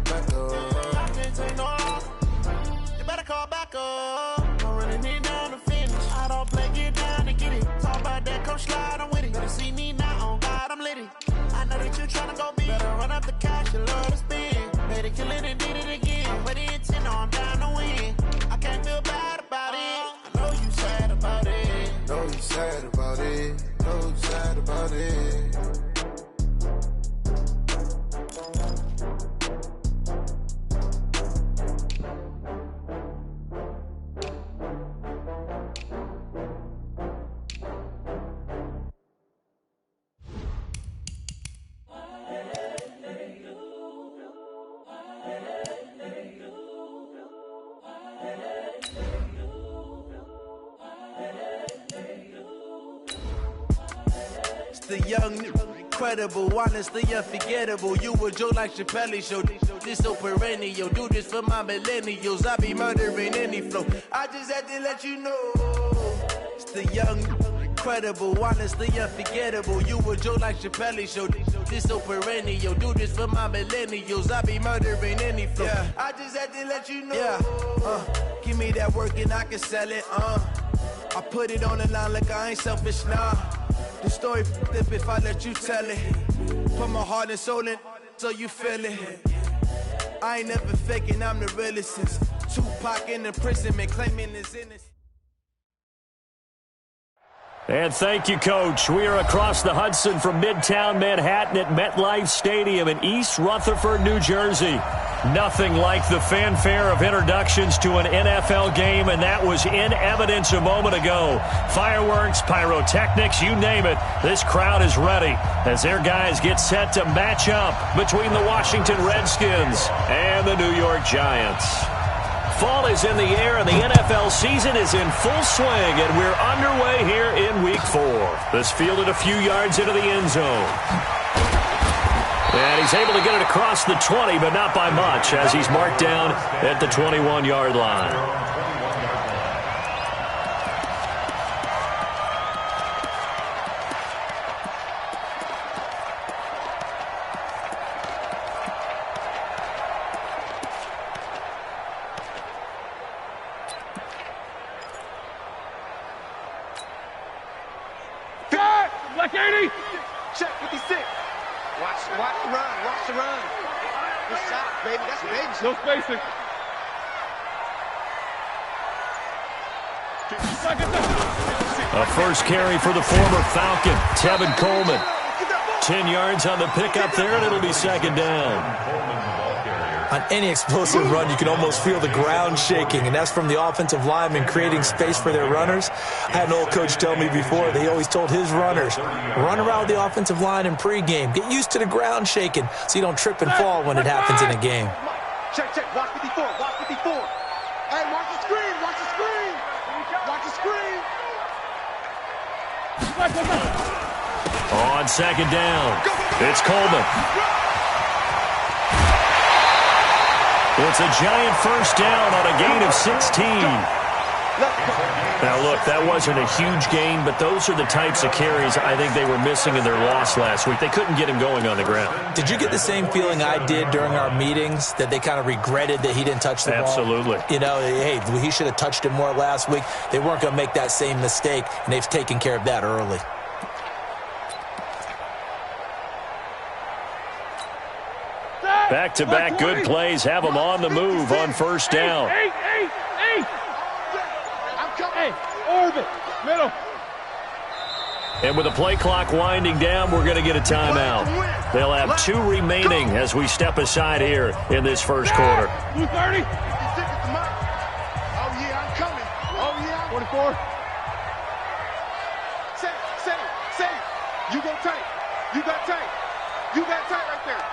back up. I can't take no loss. You better call back up. Don't really need down to finish. I don't play, get down to get it. Talk about that, come slide, I'm with it. Better see me now, on God, I'm litty. I know that you tryna go big. Better run up the cash, you love to spend. Made it, kill it, and did it again. With the intent, no, I'm down to win. I can't feel bad about it. I know you sad about it. Know you sad about it. Know you sad about it. The young, incredible, honestly unforgettable. You a Joe like Chappelle show. This so perennial. Do this for my millennials. I be murdering any flow. I just had to let you know. It's the young, incredible, honestly unforgettable. You a Joe like Chappelle show. This so perennial. Do this for my millennials. I be murdering any flow. Yeah. I just had to let you know. Yeah. Give me that work and I can sell it. I put it on the line like I ain't selfish, nah. The story flip if I let you tell it. Put my heart and soul in so you feel it. I ain't never faking, I'm the realest since Tupac in imprisonment claiming his innocence. And thank you, Coach. We are across the Hudson from Midtown Manhattan at MetLife Stadium in East Rutherford, New Jersey. Nothing like the fanfare of introductions to an NFL game, and that was in evidence a moment ago. Fireworks, pyrotechnics, you name it. This crowd is ready as their guys get set to match up between the Washington Redskins and the New York Giants. Fall is in the air, and the NFL season is in full swing, and we're underway here in Week 4. This fielded a few yards into the end zone. And he's able to get it across the 20, but not by much, as he's marked down at the 21-yard line. Black 80. Check 56. Watch the run. Watch the run. Good shot, baby. That's a baby shot. No spacing. A first carry for the former Falcon, Tevin Coleman. 10 yards on the pickup there, and it'll be second down. On any explosive run, you can almost feel the ground shaking, and that's from the offensive linemen creating space for their runners. I had an old coach tell me before, they always told his runners, run around the offensive line in pregame. Get used to the ground shaking so you don't trip and fall when it happens in a game. Check. Watch 54. Watch 54. Hey, watch the screen. Watch the screen. Watch the screen. On second down, it's Coleman. It's a giant first down on a gain of 16. Now, look, that wasn't a huge gain, but those are the types of carries I think they were missing in their loss last week. They couldn't get him going on the ground. Did you get the same feeling I did during our meetings, that they kind of regretted that he didn't touch the ball? Absolutely. You know, hey, he should have touched it more last week. They weren't going to make that same mistake, and they've taken care of that early. Back-to-back good plays have them on the move on first down. Hey, orbit, middle. And with the play clock winding down, we're going to get a timeout. They'll have 2 remaining as we step aside here in this first quarter. 2:30. Oh, yeah, I'm coming. Oh, yeah. 44. Say. You go tight. You got tight. You got tight right there.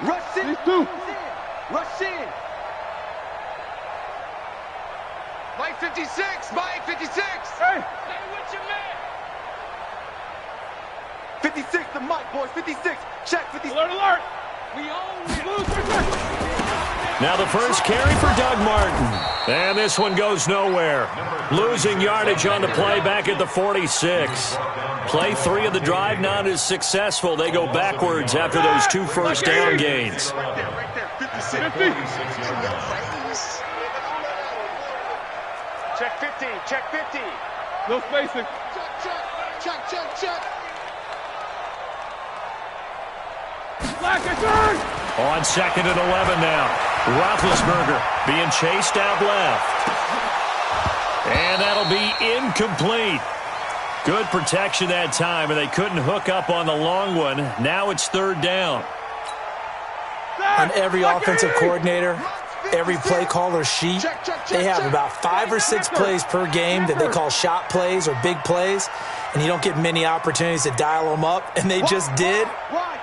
Rush in. These 2. Rush in. Mike 56. Mike 56. Hey. Stay with your man. 56, the mic, boys. 56. Check 56. Alert. We own lose. Now the first carry for Doug Martin. And this one goes nowhere. Losing yardage on the play back at the 46. Play 3 of the drive not as successful. They go backwards after those 2 first down gains. Right there. 56. Check 50, check 50. No spacing. Check. Black and turn. On 2nd and 11 now. Roethlisberger being chased out left. And that'll be incomplete. Good protection that time, and they couldn't hook up on the long one. Now it's 3rd down. On every offensive coordinator, every play caller sheet, they have about 5 or 6 plays per game that they call shot plays or big plays, and you don't get many opportunities to dial them up, and they just did,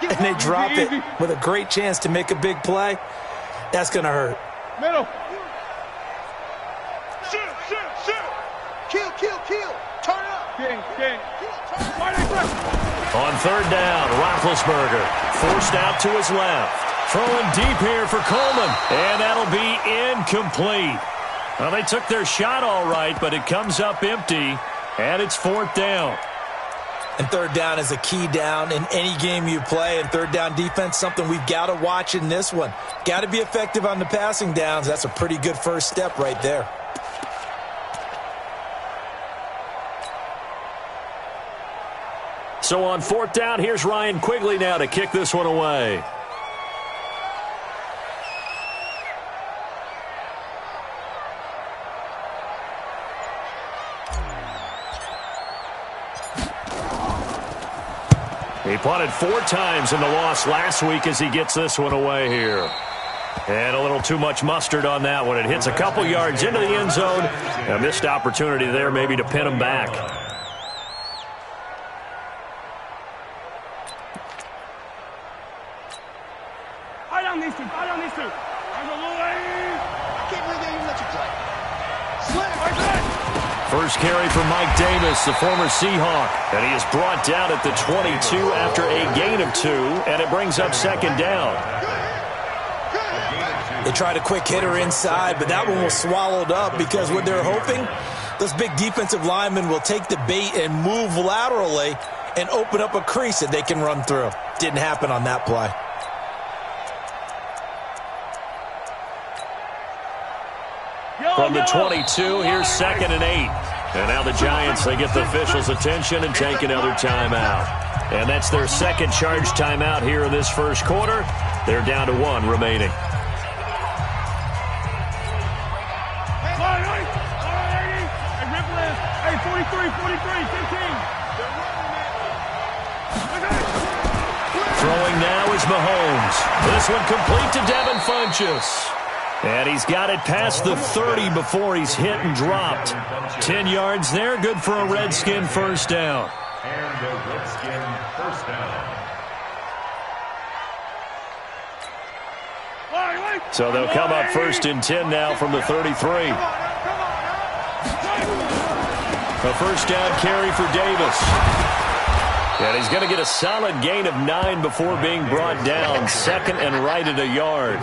and they drop it with a great chance to make a big play. That's going to hurt. Middle. Shoot. Kill. Turn up. King. On 3rd down, Roethlisberger forced out to his left. Throwing deep here for Coleman, and that'll be incomplete. Well, they took their shot all right, but it comes up empty, and it's 4th down. And 3rd down is a key down in any game you play, and 3rd down defense, something we've got to watch in this one. Got to be effective on the passing downs. That's a pretty good first step right there. So on 4th down, here's Ryan Quigley now to kick this one away. He punted 4 times in the loss last week as he gets this one away here. And a little too much mustard on that one. It hits a couple yards into the end zone. A missed opportunity there maybe to pin him back. I don't need to. I can't believe they even let you play. Slam. First carry for Mike Davis, the former Seahawk. And he is brought down at the 22 after a gain of 2, and it brings up 2nd down. They tried a quick hitter inside, but that one was swallowed up because what they're hoping, those big defensive linemen will take the bait and move laterally and open up a crease that they can run through. Didn't happen on that play. From the 22, here's 2nd and 8. And now the Giants, they get the officials' attention and take another timeout. And that's their 2nd charge timeout here in this first quarter. They're down to 1 remaining. Hey, 43, 15. Throwing now is Mahomes. This one complete to Devin Funchess. And he's got it past the 30 before he's hit and dropped. 10 yards there, good for a Redskin first down. And the Redskin first down. So they'll come up 1st and 10 now from the 33. A first down carry for Davis. And he's going to get a solid gain of 9 before being brought down. 2nd and right at a yard.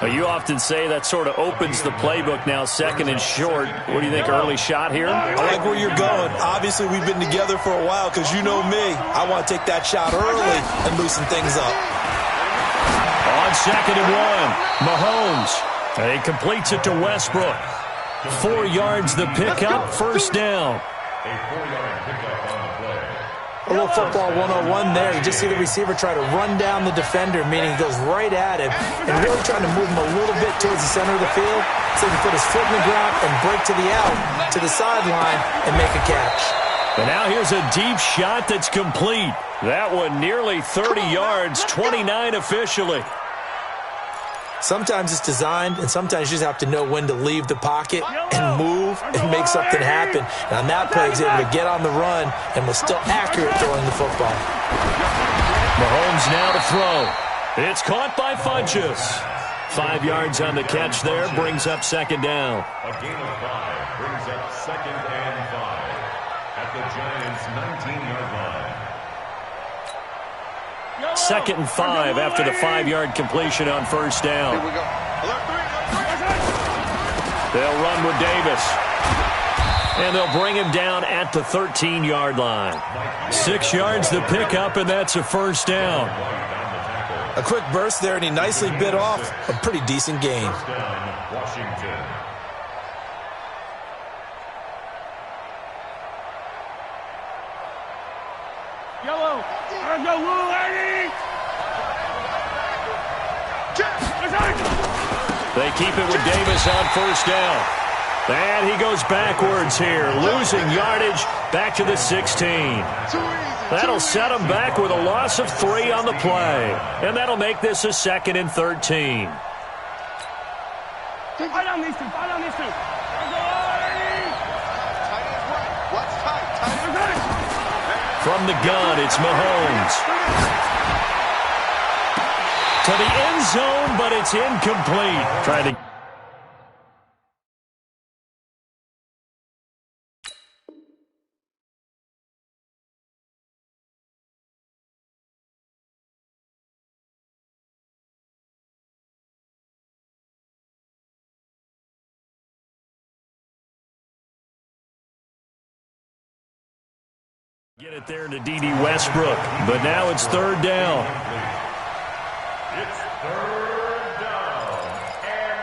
You often say that sort of opens the playbook now, 2nd and short. What do you think, early shot here? I like where you're going. Obviously, we've been together for a while because you know me. I want to take that shot early and loosen things up. On 2nd and 1, Mahomes. And he completes it to Westbrook. 4 yards the pickup, first down. A 4-yard pickup on the play. A little football 101 there. You just see the receiver try to run down the defender, meaning he goes right at him and really trying to move him a little bit towards the center of the field so he can put his foot in the ground and break to the out, to the sideline, and make a catch. And now here's a deep shot that's complete. That one nearly 30 yards, 29 officially. Sometimes it's designed, and sometimes you just have to know when to leave the pocket and move and make something happen. And on that play, he's able to get on the run and was still accurate throwing the football. Mahomes now to throw. It's caught by Funchess. 5 yards on the catch there, brings up 2nd down. A gain of 5 brings up 2nd and 5 at the Giants' 19-yard line. 2nd and 5 after the 5-yard completion on first down. Here we go. They'll run with Davis. And they'll bring him down at the 13-yard line. 6 yards the pickup, and that's a first down. A quick burst there, and he nicely bit off a pretty decent gain. First down, Washington. Yellow. Let's go, Lou, Eddie. They keep it with Davis on first down. And he goes backwards here, losing yardage back to the 16. That'll set him back with a loss of 3 on the play. And that'll make this a 2nd and 13. Fight down these two. Fight down these two. Let's go, Eddie. Tight end's right. What's tight? Tight end. From the gun, it's Mahomes. To the end zone, but it's incomplete. Trying to... Get it there to D.D. Westbrook, but now it's 3rd down. It's 3rd down and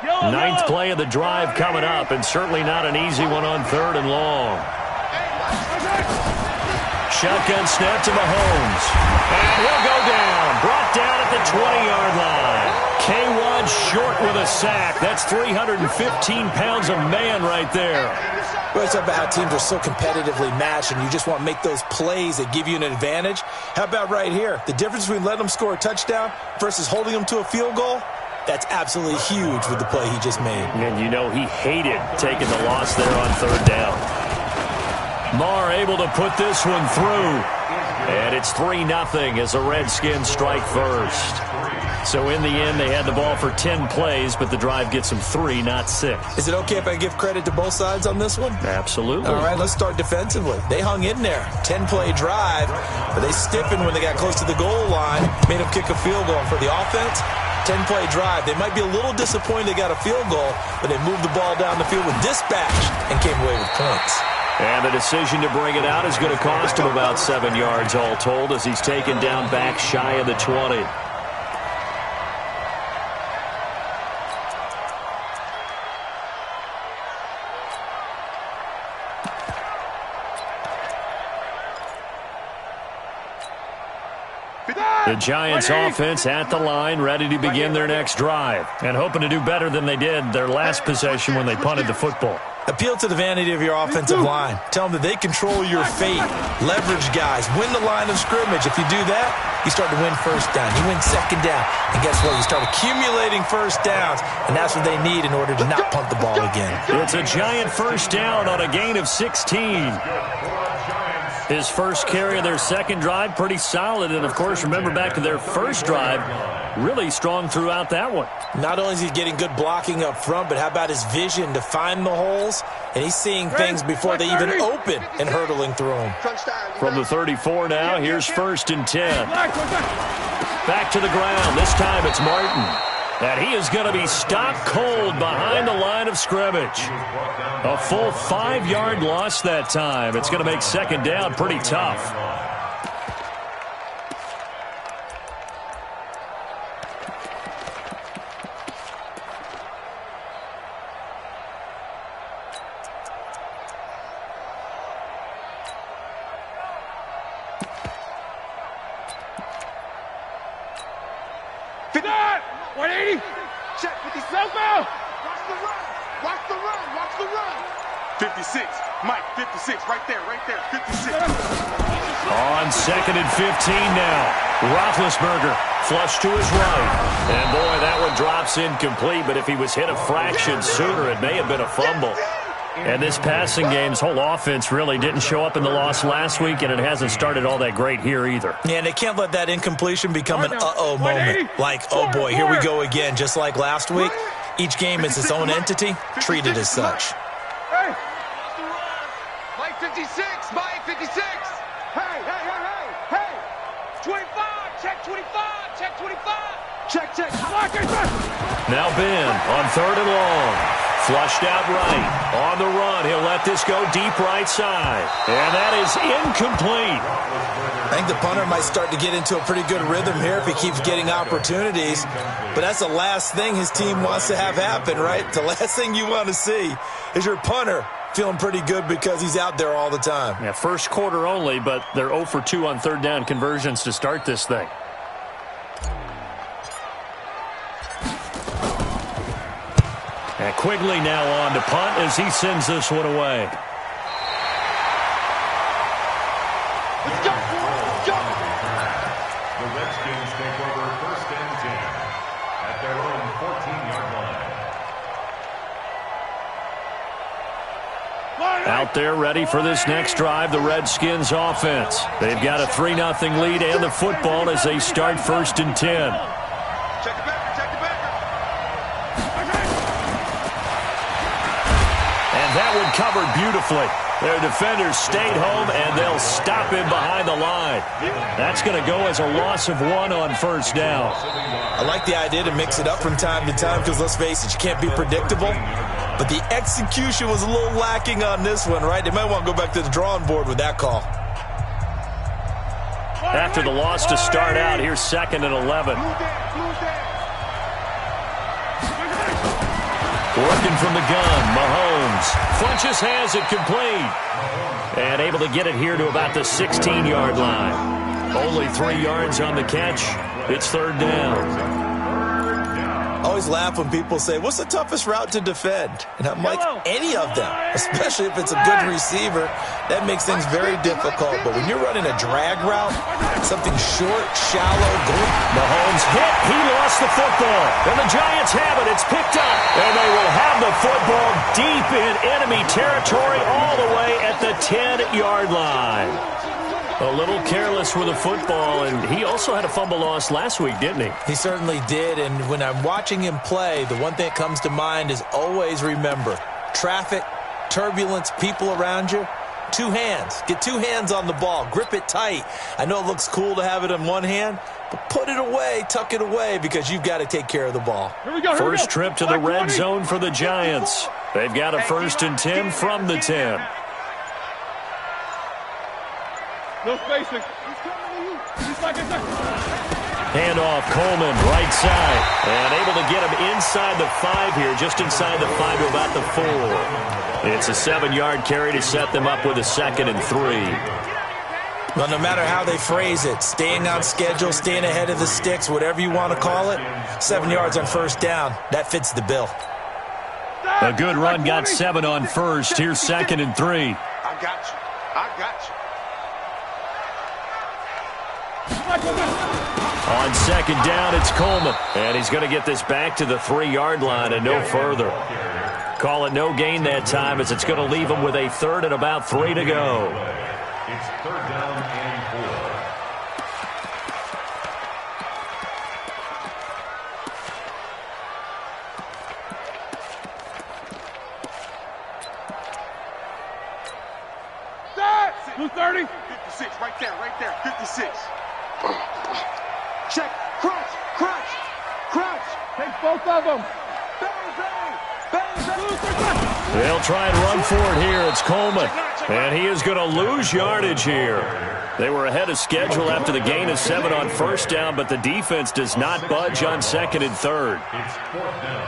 13. Ninth play of the drive coming up, and certainly not an easy one on 3rd and long. Shotgun snap to Mahomes. And he'll go down. Brought down at the 20-yard line. K1 short with a sack. That's 315 pounds of man right there. Well, it's about how teams are so competitively matched, and you just want to make those plays that give you an advantage. How about right here? The difference between letting them score a touchdown versus holding them to a field goal? That's absolutely huge with the play he just made. And you know he hated taking the loss there on 3rd down. Marr able to put this one through. And it's 3-0 as the Redskins strike first. So in the end, they had the ball for 10 plays, but the drive gets them 3, not 6. Is it okay if I give credit to both sides on this one? Absolutely. All right, let's start defensively. They hung in there. 10-play drive, but they stiffened when they got close to the goal line, made them kick a field goal. For the offense, 10-play drive. They might be a little disappointed they got a field goal, but they moved the ball down the field with dispatch and came away with points. And the decision to bring it out is going to cost him about 7 yards all told as he's taken down back shy of the 20. The Giants offense at the line, ready to begin their next drive, and hoping to do better than they did their last possession when they punted the football. Appeal to the vanity of your offensive line. Tell them that they control your fate. Leverage guys. Win the line of scrimmage. If you do that, you start to win first down. You win second down. And guess what? You start accumulating first downs, and that's what they need in order to not punt the ball again. It's a Giant first down on a gain of 16. His first carry of their second drive, pretty solid. And, of course, remember back to their first drive, really strong throughout that one. Not only is he getting good blocking up front, but how about his vision to find the holes? And he's seeing things before they even open and hurtling through them. From the 34 now, here's 1st and 10. Back to the ground. This time it's Martin. And he is going to be stopped cold behind the line of scrimmage. A full 5-yard loss that time. It's going to make second down pretty tough. That! 180! Check 56. Let's go! Watch the run. Watch the run. Watch the run. 56. Mike, 56. Right there. Right there. 56. On 2nd and 15 now. Roethlisberger flush to his right. And, boy, that one drops incomplete. But if he was hit a fraction sooner, it may have been a fumble. And this passing game's whole offense really didn't show up in the loss last week, and it hasn't started all that great here either. Yeah, and they can't let that incompletion become an uh-oh moment. Like, oh, boy, here we go again, just like last week. Each game is its own entity, treated as such. Hey! Mike 56. Mike 56. Hey, hey, hey, hey, hey. 25. Check 25. Check 25. Check, check. Now Ben on 3rd and long. Flushed out right. On the run, he'll let this go deep right side. And that is incomplete. I think the punter might start to get into a pretty good rhythm here if he keeps getting opportunities. But that's the last thing his team wants to have happen, right? The last thing you want to see is your punter feeling pretty good because he's out there all the time. Yeah, first quarter only, but they're 0 for 2 on third down conversions to start this thing. And Quigley now on to punt as he sends this one away. Let's go! Let's go! The Redskins take over 1st and 10 at their own 14-yard line. Out there ready for this next drive, the Redskins offense. They've got a 3-0 lead and the football as they start 1st and 10. Check the backer, check the backer. And that one covered beautifully. Their defenders stayed home, and they'll stop him behind the line. That's going to go as a loss of 1 on 1st down. I like the idea to mix it up from time to time because, let's face it, you can't be predictable. But the execution was a little lacking on this one, right? They might want to go back to the drawing board with that call. After the loss to start out, here's 2nd and 11. Working from the gun, Mahomes. Funches has it complete. And able to get it here to about the 16-yard line. Only 3 yards on the catch. It's 3rd down. I always laugh when people say, what's the toughest route to defend? And I'm like, any of them, especially if it's a good receiver. That makes things very difficult. But when you're running a drag route, something short, shallow, Mahomes hit. He lost the football. And the Giants have it. It's picked up. And they will have the football deep in enemy territory all the way at the 10-yard line. A little careless with the football, and he also had a fumble loss last week, didn't he? He certainly did, and when I'm watching him play, the one thing that comes to mind is always remember, traffic, turbulence, people around you, 2 hands. Get 2 hands on the ball. Grip it tight. I know it looks cool to have it in one hand, but put it away, tuck it away, because you've got to take care of the ball. First trip to the red zone for the Giants. They've got a 1st and 10 from the 10. No spacing. He's coming to you. He's like it's Handoff, Coleman, right side. And able to get him inside the 5 here, just inside the 5 to about the 4. It's a 7-yard carry to set them up with a 2nd and 3. Well, no matter how they phrase it, staying on schedule, staying ahead of the sticks, whatever you want to call it, 7 yards on 1st down, that fits the bill. A good run got 7 on 1st. Here's 2nd and 3. I got you. I got you. On 2nd down, it's Coleman. And he's going to get this back to the 3-yard line and no further. Call it no gain that time as it's going to leave him with a 3rd and about 3 to go. It's 3rd down and 4. That's 230. 56, right there, 56. Check, crouch, crouch, crouch. Take both of them. They'll try and run for it here. It's Coleman. And he is going to lose yardage here. They were ahead of schedule after the gain of 7 on 1st down, but the defense does not budge on 2nd and 3rd. It's 4th down.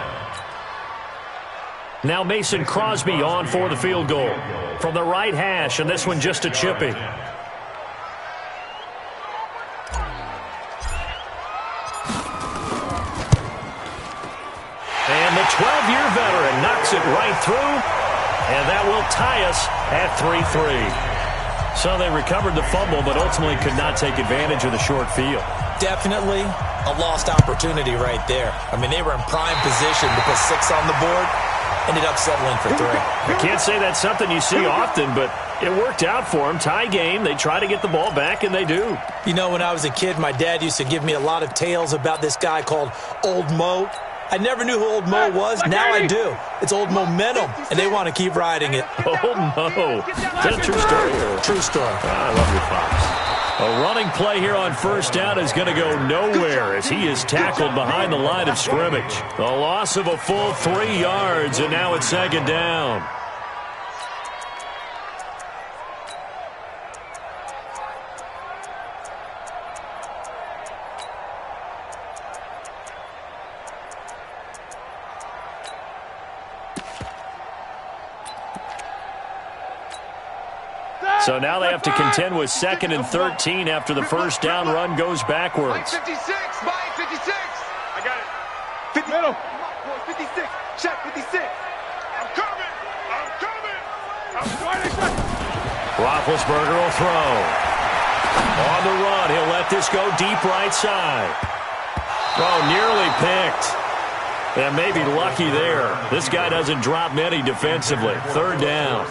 Now Mason Crosby on for the field goal. From the right hash, and this one just a chippy. And the 12-year veteran knocks it right through, and that will tie us at 3-3. So they recovered the fumble, but ultimately could not take advantage of the short field. Definitely a lost opportunity right there. I mean, they were in prime position to put 6 on the board, ended up settling for 3. I can't say that's something you see often, but it worked out for them. Tie game, they try to get the ball back, and they do. You know, when I was a kid, my dad used to give me a lot of tales about this guy called Old Mo. I never knew who Old Mo was. Now I do. It's Old Momentum, and they want to keep riding it. Old Mo. Is that a true story? True story. I love your pops. A running play here on first down is going to go nowhere as he is tackled behind the line of scrimmage. A loss of a full 3 yards, and now it's second down. So now they have to contend with 2nd and 13 after the first down run goes backwards. 56, Mike 56. I got it. 50, middle. 56, check 56. I'm coming. Roethlisberger will throw. On the run, he'll let this go deep right side. Oh, nearly picked. And maybe lucky there. This guy doesn't drop many defensively. 3rd down.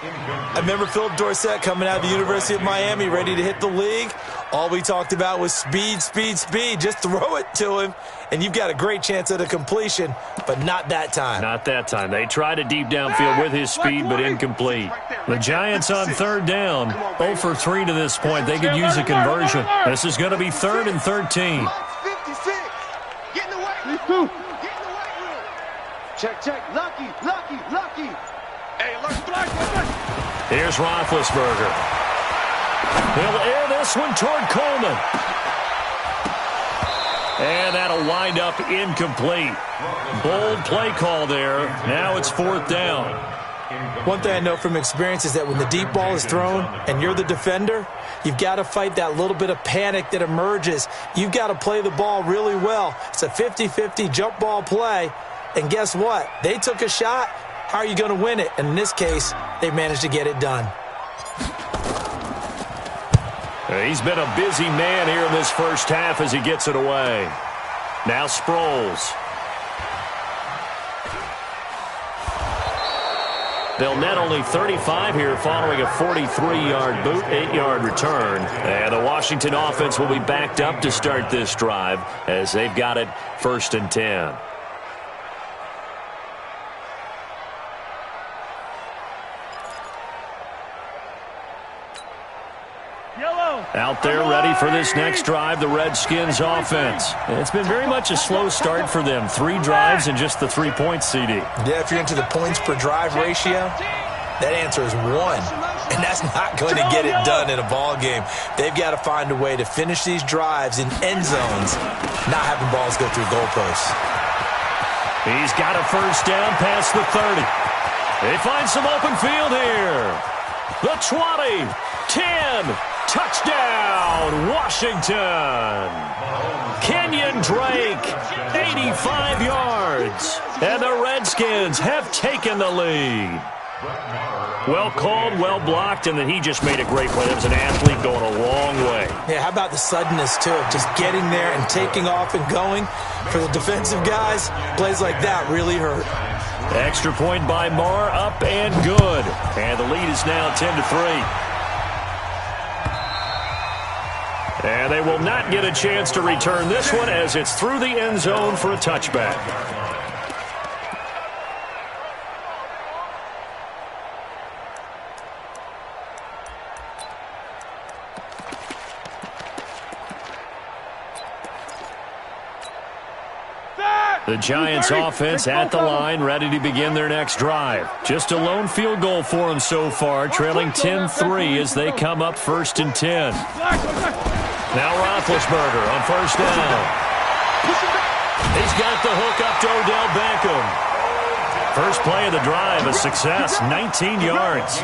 I remember Philip Dorsett coming out of the University of Miami ready to hit the league. All we talked about was speed, speed, speed. Just throw it to him, and you've got a great chance at a completion, but not that time. Not that time. They tried a deep downfield with his speed, but incomplete. The Giants on 3rd down. 0 for 3 to this point. They could use a conversion. This is going to be 3rd and 13. 56. Get in the weight room. Get in the weight room. Check. Lucky. Hey, look. Here's Roethlisberger. He'll air this one toward Coleman. And that'll wind up incomplete. Bold play call there. Now it's 4th down. One thing I know from experience is that when the deep ball is thrown and you're the defender, you've got to fight that little bit of panic that emerges. You've got to play the ball really well. It's a 50-50 jump ball play. And guess what? They took a shot. How are you going to win it? And in this case, they managed to get it done. He's been a busy man here in this first half as he gets it away. Now Sproles. They'll net only 35 here following a 43-yard boot, 8-yard return. And the Washington offense will be backed up to start this drive as they've got it 1st and 10. Out there ready for this next drive, the Redskins offense. It's been very much a slow start for them. 3 drives and just the 3-point CD. Yeah, if you're into the points per drive ratio, that answer is 1. And that's not going to get it done in a ball game. They've got to find a way to finish these drives in end zones, not having balls go through goalposts. He's got a first down past the 30. They find some open field here. The 20, 10, touchdown, Washington. Kenyon Drake, 85 yards. And the Redskins have taken the lead. Well called, well blocked, and then he just made a great play. That was an athlete going a long way. Yeah, how about the suddenness, too? Just getting there and taking off and going. For the defensive guys, plays like that really hurt. Extra point by Marr, up and good. And the lead is now 10-3. And they will not get a chance to return this one as it's through the end zone for a touchback. The Giants offense at the line, ready to begin their next drive. Just a lone field goal for them so far, trailing 10-3 as they come up 1st and 10. Now Roethlisberger on first down. He's got the hook up to Odell Beckham. First play of the drive, a success, 19 yards.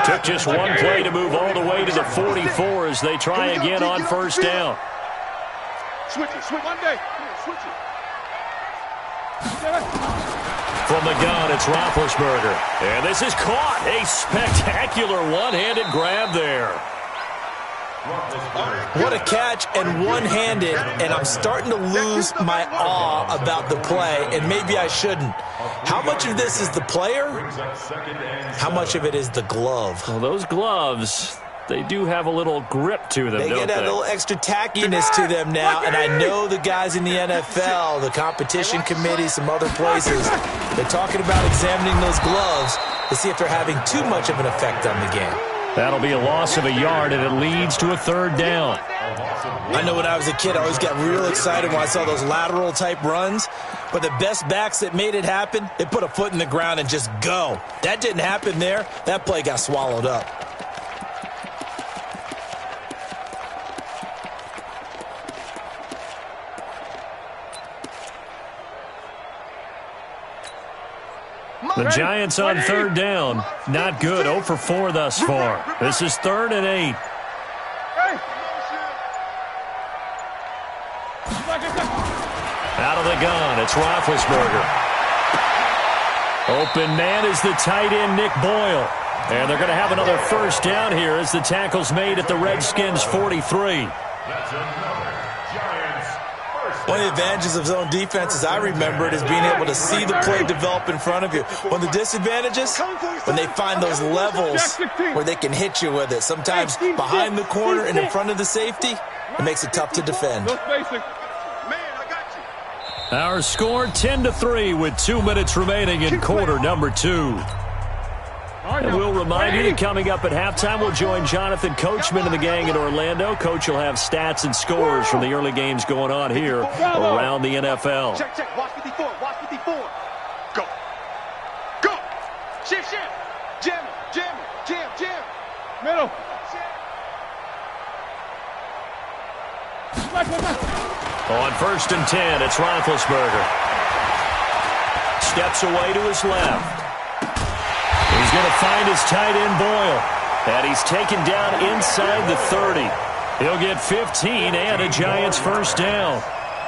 Took just one play to move all the way to the 44 as they try again on first down. Switch it. One day. Switch it. From the gun, it's Roethlisberger. And this is caught. A spectacular one-handed grab there. What a catch and one-handed, and I'm starting to lose my awe about the play, and maybe I shouldn't. How much of this is the player? How much of it is the glove? Well, those gloves, they do have a little grip to them, They get that little extra tackiness to them now, and I know the guys in the NFL, the competition committee, some other places, they're talking about examining those gloves to see if they're having too much of an effect on the game. That'll be a loss of a yard, and it leads to a third down. I know when I was a kid, I always got real excited when I saw those lateral-type runs, but the best backs that made it happen, they put a foot in the ground and just go. That didn't happen there. That play got swallowed up. The Giants on third down. Not good. 0 for 4 thus far. This is 3rd and 8. Out of the gun, it's Roethlisberger. Open man is the tight end, Nick Boyle. And they're going to have another first down here as the tackle's made at the Redskins' 43. That's another Giants first. One of the advantages of zone defense, as I remember it, is being able to see the play develop in front of you. One of the disadvantages, when they find those levels where they can hit you with it. Sometimes behind the corner and in front of the safety, it makes it tough to defend. Our score 10-3 with 2 minutes remaining in quarter number 2. And we'll remind you that coming up at halftime, we'll join Jonathan Coachman and the gang in Orlando. Coach will have stats and scores from the early games going on here around the NFL. Check, check. Watch 54. Watch 54. Go. Go. Shift, shift. Jam, jam, jam, jam. Middle. On 1st and 10, it's Roethlisberger. Steps away to his left. He's going to find his tight end, Boyle. And he's taken down inside the 30. He'll get 15 and a Giants first down.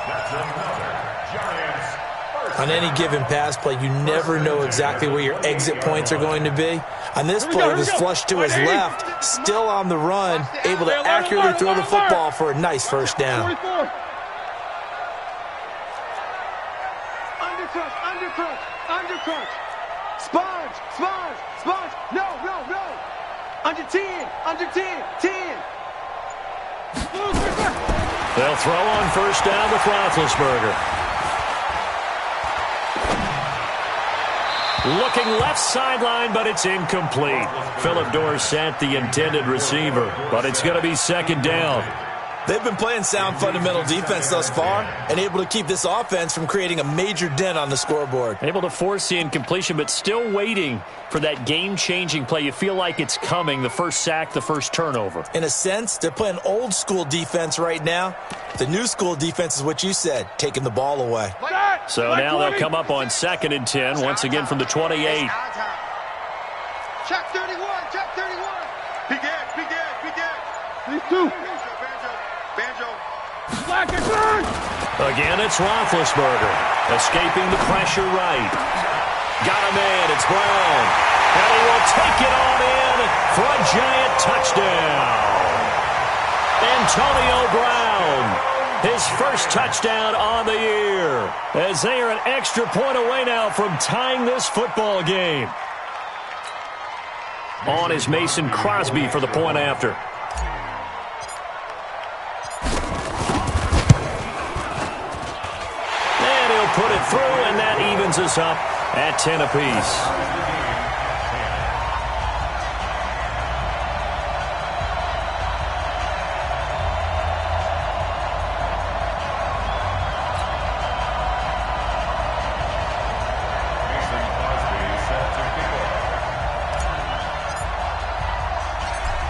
That's another Giants first. On any given pass play, you never know exactly where your exit points are going to be. On this play, it was flushed to his left, still on the run, able to accurately throw the football for a nice first down. Undercut, undercut. Sponge, sponge, sponge. No, no, no. Under 10, under 10, 10. They'll throw on first down with Roethlisberger. Looking left sideline, but it's incomplete. Philip Dorsett, the intended receiver, but it's going to be 2nd down. They've been playing sound fundamental defense thus far and able to keep this offense from creating a major dent on the scoreboard. Able to force the incompletion, but still waiting for that game-changing play. You feel like it's coming, the first sack, the first turnover. In a sense, they're playing old-school defense right now. The new school defense is what you said, taking the ball away. So now they'll come up on 2nd and 10, once again from the 28. Check 31, check 31. Begin. These two. Banjo. Again, it's Roethlisberger, escaping the pressure right. Got him in, it's Brown. And he will take it on in for a Giant touchdown. Antonio Brown, his first touchdown on the year, as they are an extra point away now from tying this football game. On is Mason Crosby for the point after. Put it through, and that evens us up at 10 apiece.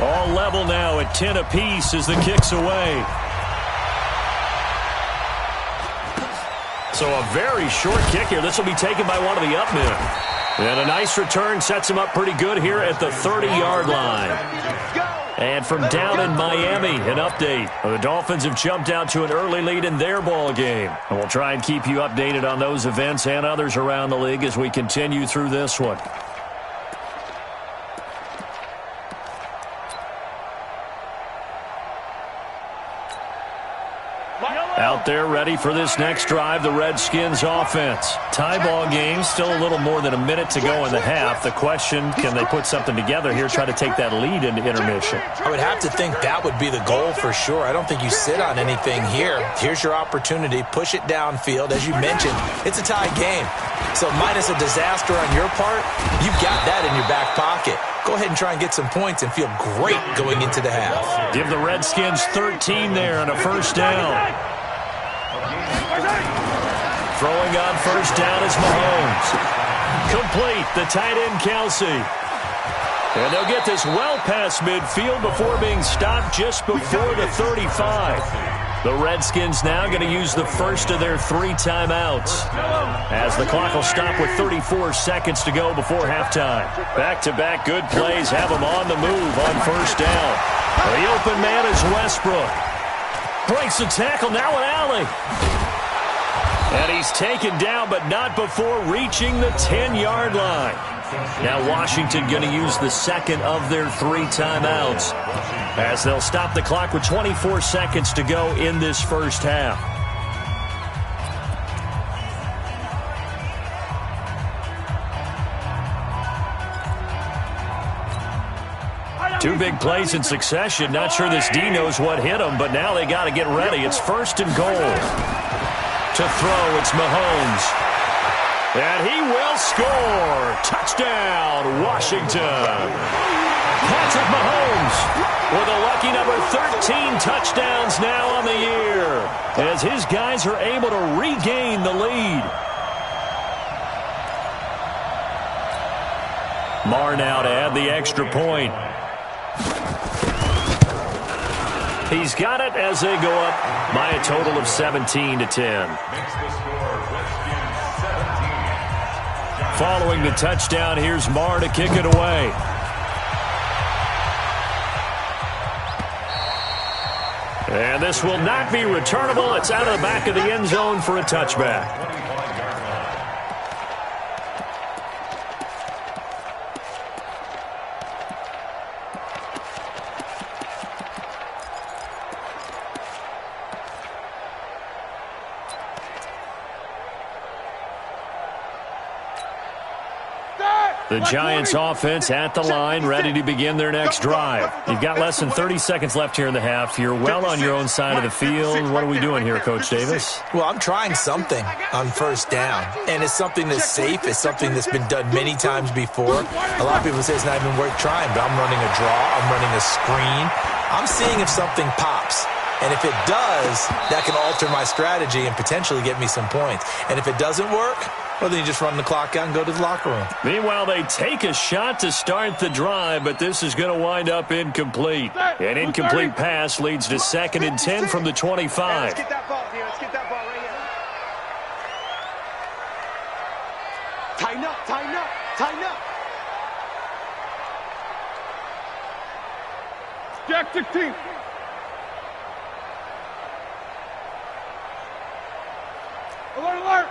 All level now at 10 apiece as the kick's away. So a very short kick here. This will be taken by one of the up men. And a nice return sets him up pretty good here at the 30-yard line. And from down in Miami, an update. The Dolphins have jumped out to an early lead in their ball game. And we'll try and keep you updated on those events and others around the league as we continue through this one. Out out there ready for this next drive, the Redskins offense. Tie ball game, still a little more than a minute to go in the half. The question, can they put something together here, try to take that lead into intermission? I would have to think that would be the goal for sure. I don't think you sit on anything here. Here's your opportunity. Push it downfield. As you mentioned, it's a tie game. So minus a disaster on your part, you've got that in your back pocket. Go ahead and try and get some points and feel great going into the half. Give the Redskins 13 there on a first down. Throwing on first down is Mahomes. Complete, the tight end Kelsey. And they'll get this well past midfield before being stopped just before the 35. The Redskins now going to use the first of their 3 timeouts, as the clock will stop with 34 seconds to go before halftime. Back-to-back good plays have them on the move on first down. The open man is Westbrook. Breaks the tackle, now an alley. And he's taken down, but not before reaching the 10-yard line. Now Washington going to use the second of their 3 timeouts, as they'll stop the clock with 24 seconds to go in this first half. Two big plays in succession. Not sure this D knows what hit him, but now they got to get ready. It's first and goal. To throw, it's Mahomes. And he will score. Touchdown, Washington. Patrick Mahomes with a lucky number 13 touchdowns now on the year, as his guys are able to regain the lead. Marr now to add the extra point. He's got it as they go up by a total of 17-10. Following the touchdown, here's Marr to kick it away. And this will not be returnable. It's out of the back of the end zone for a touchback. The Giants offense at the line, ready to begin their next drive. You've got less than 30 seconds left here in the half. You're well on your own side of the field. What are we doing here, Coach Davis? Well, I'm trying something on first down, and it's something that's safe. It's something that's been done many times before. A lot of people say it's not even worth trying, but I'm running a draw. I'm running a screen. I'm seeing if something pops. And if it does, that can alter my strategy and potentially get me some points. And if it doesn't work, well, then you just run the clock out and go to the locker room. Meanwhile, they take a shot to start the drive, but this is going to wind up incomplete. An incomplete pass leads to 2nd and 10 from the 25. Let's get that ball here. Let's get that ball right here. Tighten up, tighten up, tighten up. Jack 16. Alert, alert.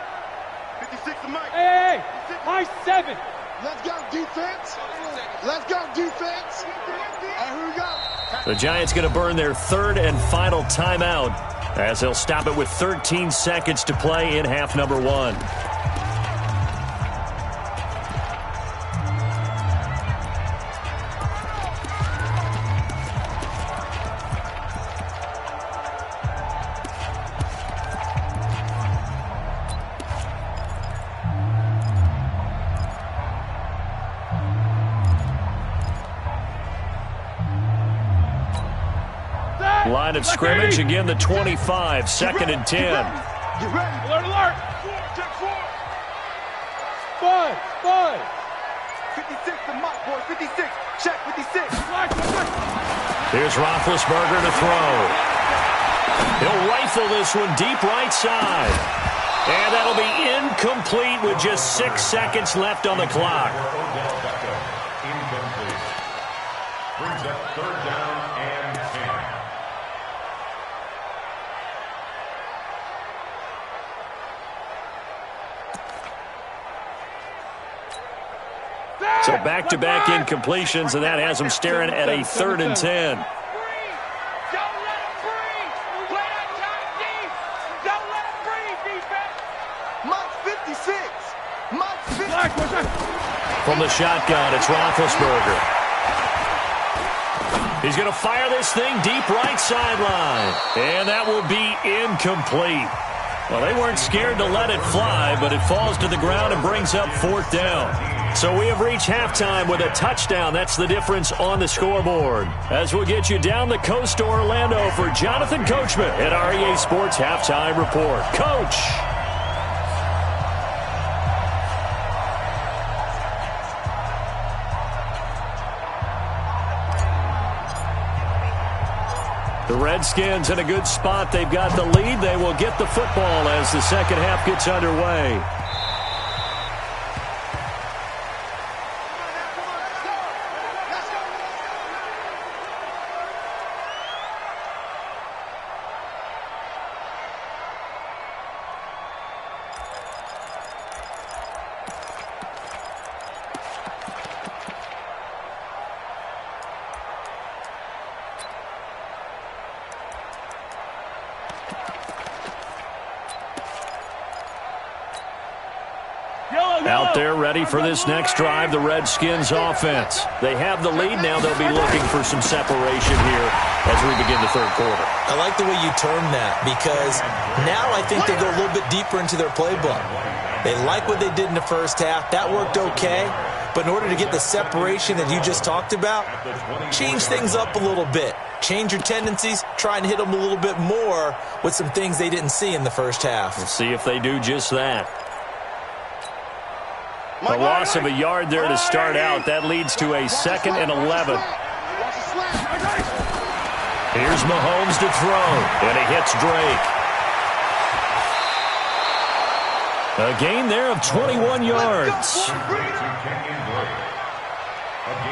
56 to Mike. Hey, high 7. Let's go, defense. Let's go, defense. And here we go. The Giants going to burn their 3rd and final timeout, as they'll stop it with 13 seconds to play in half number 1. Line of scrimmage, again the 25, 2nd and 10. Get ready. Alert, alert. Check 4. 5, 5. 56 to Mike, boy. 56. Check 56. Here's Roethlisberger to throw. He'll rifle this one deep right side. And that'll be incomplete with just 6 seconds left on the clock. Incomplete. Brings up 3rd down and 10. So back-to-back incompletions, and that has them staring at a 3rd and 10. Don't let him breathe. Play that tight deep. From the shotgun, it's Roethlisberger. He's going to fire this thing deep right sideline. And that will be incomplete. Well, they weren't scared to let it fly, but it falls to the ground and brings up 4th down. So we have reached halftime with a touchdown. That's the difference on the scoreboard. As we'll get you down the coast to Orlando for Jonathan Coachman at REA Sports Halftime Report. Coach. The Redskins in a good spot. They've got the lead. They will get the football as the second half gets underway. Out there ready for this next drive, the Redskins offense. They have the lead now. They'll be looking for some separation here as we begin the third quarter. I like the way you term that because now I think they go a little bit deeper into their playbook. They like what they did in the first half. That worked okay. But in order to get the separation that you just talked about, change things up a little bit. Change your tendencies. Try and hit them a little bit more with some things they didn't see in the first half. We'll see if they do just that. A loss of a yard there to start out. That leads to a 2nd and 11. Here's Mahomes to throw, and he hits Drake. A gain there of 21 yards.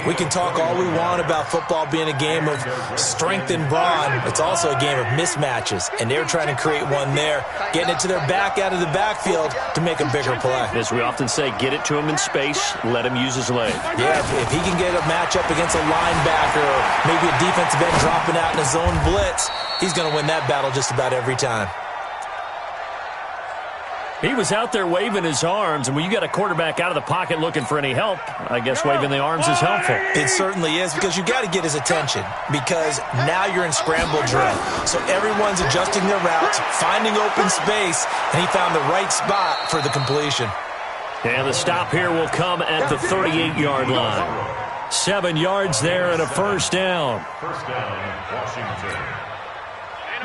We can talk all we want about football being a game of strength and brawn. It's also a game of mismatches, and they're trying to create one there, getting it to their back out of the backfield to make a bigger play. As we often say, get it to him in space, let him use his leg. Yeah, if he can get a matchup against a linebacker or maybe a defensive end dropping out in a zone blitz, he's going to win that battle just about every time. He was out there waving his arms, and when you got a quarterback out of the pocket looking for any help, I guess waving the arms is helpful. It certainly is, because you got to get his attention, because now you're in scramble drill. So everyone's adjusting their routes, finding open space, and he found the right spot for the completion. And the stop here will come at the 38-yard line. 7 yards there and a first down. First down, Washington.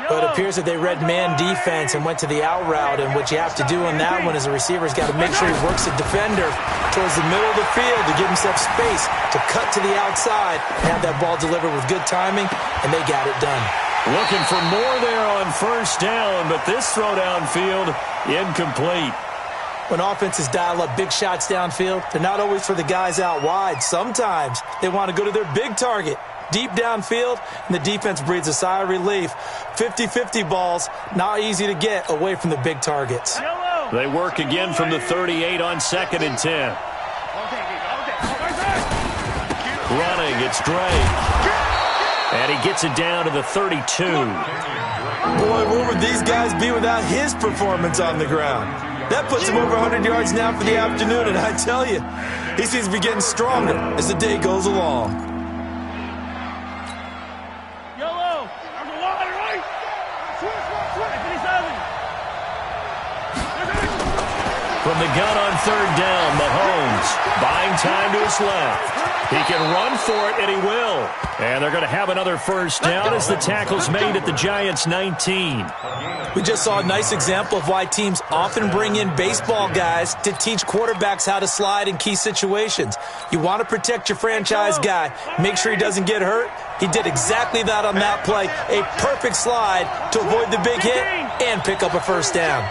But it appears that they read man defense and went to the out route, and what you have to do on that one is the receiver's got to make sure he works the defender towards the middle of the field to give himself space to cut to the outside and have that ball delivered with good timing, and they got it done. Looking for more there on first down, but this throw downfield incomplete. When offenses dial up big shots downfield, they're not always for the guys out wide. Sometimes they want to go to their big target. Deep downfield, and the defense breathes a sigh of relief. 50-50 balls, not easy to get away from the big targets. They work again from the 38 on 2nd and 10. Running, it's Drake. And he gets it down to the 32. Boy, where would these guys be without his performance on the ground? That puts him over 100 yards now for the afternoon, and I tell you, he seems to be getting stronger as the day goes along. From the gun on 3rd down, Mahomes buying time to his left. He can run for it, and he will. And they're going to have another first down as the tackle's made at the Giants' 19. We just saw a nice example of why teams often bring in baseball guys to teach quarterbacks how to slide in key situations. You want to protect your franchise guy. Make sure he doesn't get hurt. He did exactly that on that play. A perfect slide to avoid the big hit and pick up a first down.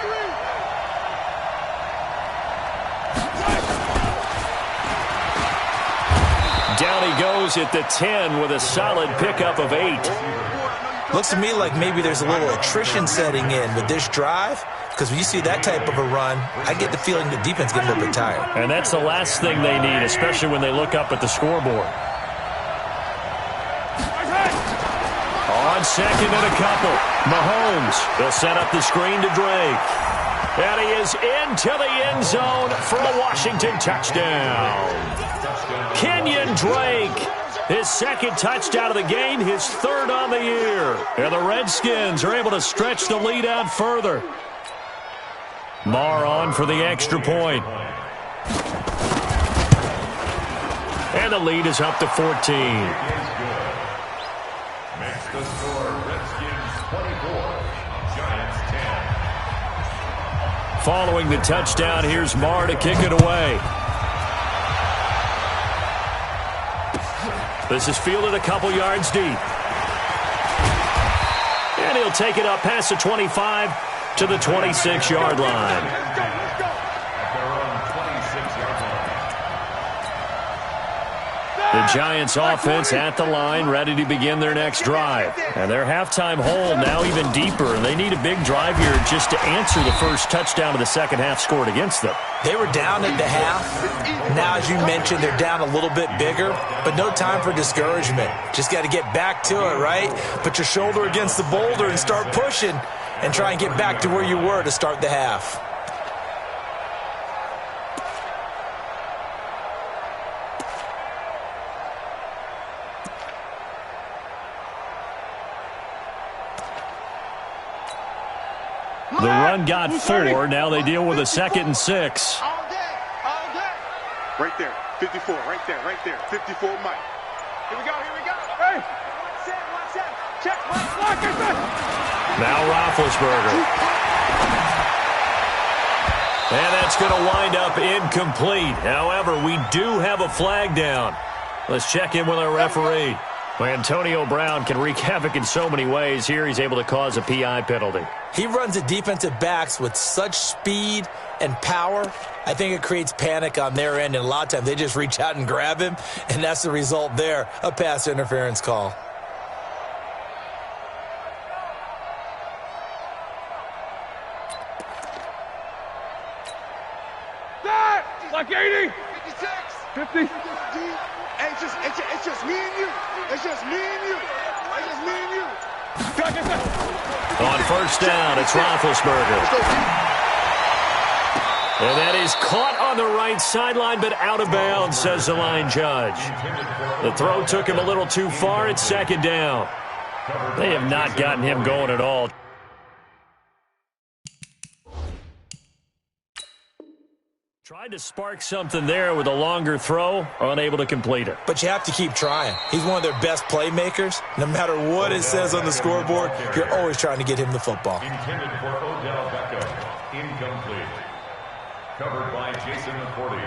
Down he goes at the 10 with a solid pickup of 8. Looks to me like maybe there's a little attrition setting in with this drive, because when you see that type of a run, I get the feeling the defense gets a little bit tired. And that's the last thing they need, especially when they look up at the scoreboard. On 2nd and a couple, Mahomes. They'll set up the screen to Drake. And he is into the end zone for a Washington touchdown. Kenyon Drake, his second touchdown of the game, his third on the year. And the Redskins are able to stretch the lead out further. Marr on for the extra point. And the lead is up to 14. Makes the score Redskins 24, Giants 10. Following the touchdown, here's Marr to kick it away. This is fielded a couple yards deep. And he'll take it up past the 25 to the 26-yard line. The Giants offense at the line, ready to begin their next drive. And their halftime hole now even deeper. And they need a big drive here just to answer the first touchdown of the second half scored against them. They were down at the half. Now, as you mentioned, they're down a little bit bigger, but no time for discouragement. Just got to get back to it, right? Put your shoulder against the boulder and start pushing and try and get back to where you were to start the half. The run got 4. Now they deal with a 2nd and 6. All day. Right there. 54. Right there. 54 Mike. Here we go. Hey. Watch that. Check. Block it. Now Roethlisberger. And that's going to wind up incomplete. However, we do have a flag down. Let's check in with our referee. Antonio Brown can wreak havoc in so many ways. Here he's able to cause a PI penalty. He runs at defensive backs with such speed and power. I think it creates panic on their end, and a lot of times they just reach out and grab him, and that's the result there, a pass interference call. Like 80. 56. 50. Hey, it's just me and you. It's just me and you. On first down, it's Roethlisberger. And that is caught on the right sideline, but out of bounds, says the line judge. The throw took him a little too far. It's 2nd down. They have not gotten him going at all. Tried to spark something there with a longer throw, unable to complete it. But you have to keep trying. He's one of their best playmakers. No matter what it says on the scoreboard, you're always trying to get him the football. Intended for Odell Beckham. Incomplete. Covered by Jason McCourty.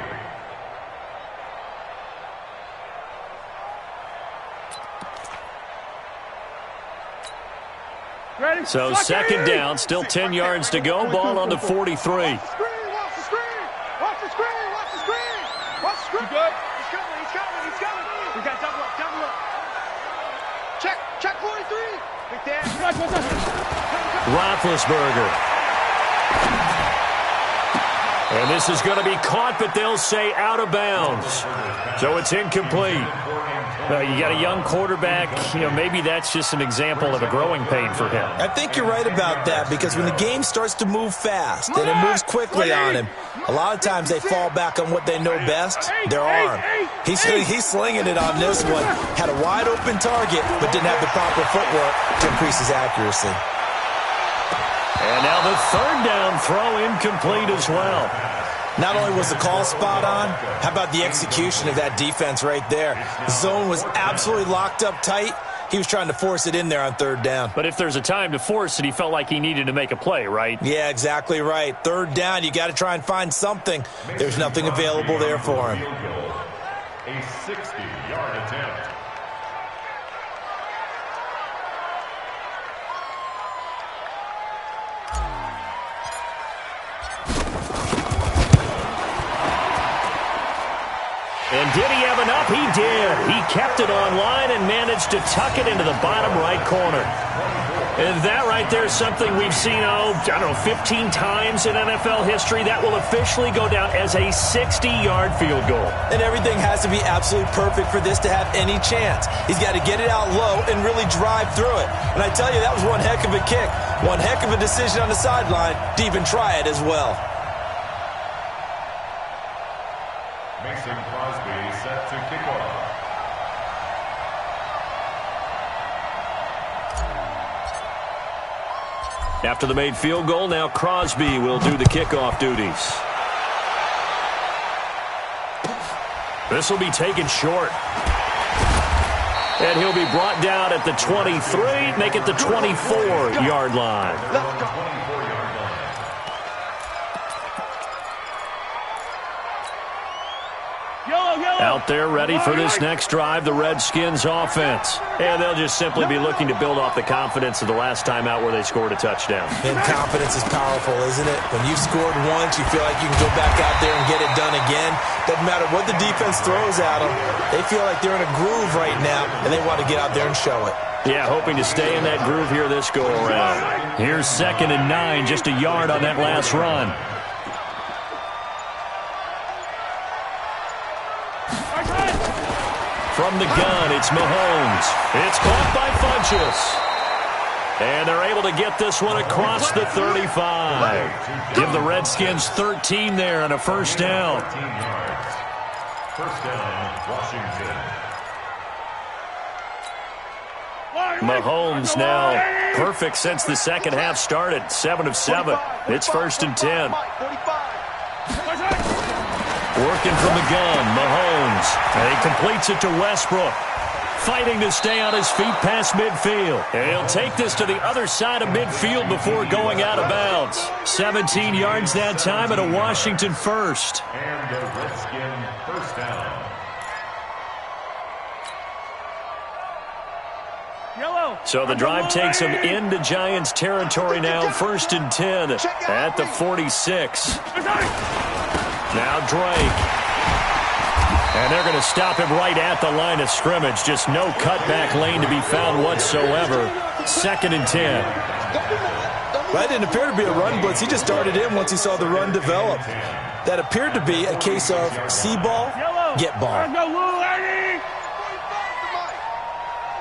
Ready? So 2nd down, still 10 yards to go. Ball on the 43. You good? He's coming. We got double up. Check 43. Right there. Roethlisberger. And this is going to be caught, but they'll say out of bounds. So it's incomplete. You got a young quarterback. Maybe that's just an example of a growing pain for him. I think you're right about that, because when the game starts to move fast and it moves quickly on him, a lot of times they fall back on what they know best, their arm. He's slinging it on this one. Had a wide open target, but didn't have the proper footwork to increase his accuracy. And now the 3rd down throw incomplete as well. Not only was the call spot on, how about the execution of that defense right there? The zone was absolutely locked up tight. He was trying to force it in there on 3rd down. But if there's a time to force it, he felt like he needed to make a play, right? Yeah, exactly right. 3rd down, you got to try and find something. There's nothing available there for him. A 60-yard attempt. And did he have enough? He did. He kept it online and managed to tuck it into the bottom right corner. And that right there is something we've seen, 15 times in NFL history. That will officially go down as a 60-yard field goal. And everything has to be absolutely perfect for this to have any chance. He's got to get it out low and really drive through it. And I tell you, that was one heck of a kick. One heck of a decision on the sideline to even try it as well. Mason Crosby set to kick off. After the made field goal, now Crosby will do the kickoff duties. This will be taken short. And he'll be brought down at the 23, make it the 24-yard line. Out there ready for this next drive, the Redskins offense. And they'll just simply be looking to build off the confidence of the last time out where they scored a touchdown. And confidence is powerful, isn't it? When you've scored once, you feel like you can go back out there and get it done again. Doesn't matter what the defense throws at them. They feel like they're in a groove right now, and they want to get out there and show it. Yeah, hoping to stay in that groove here this go-around. Here's 2nd and 9, just a yard on that last run. From the gun, it's Mahomes. It's caught by Funchess. And they're able to get this one across the 35. Give the Redskins 13 there and a first down. First down, Washington. Mahomes now perfect since the second half started. 7 of 7. It's 1st and 10. Working from the gun, Mahomes. And he completes it to Westbrook. Fighting to stay on his feet past midfield. And he'll take this to the other side of midfield before going out of bounds. 17 yards that time and a Washington first. And a Redskin first down. So the drive takes him into Giants territory now. 1st and 10 at the 46. Now Drake. And they're going to him right at the line of scrimmage. Just no cutback lane to be found whatsoever. 2nd and 10. That didn't appear to be a run blitz. He just darted in once he saw the run develop. That appeared to be a case of see ball, get ball. Let's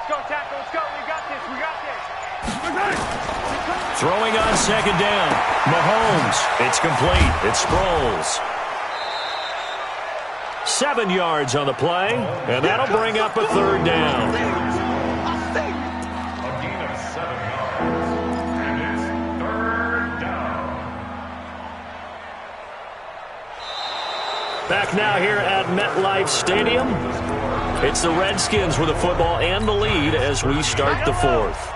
go, tackle. Let's go. We got this. We got this. Throwing on 2nd down. Mahomes. It's complete. It's Sproles. 7 yards on the play, and that'll bring up a 3rd down. A gain of 7 yards, and it's 3rd down. Back now here at MetLife Stadium. It's the Redskins with the football and the lead as we start the 4th.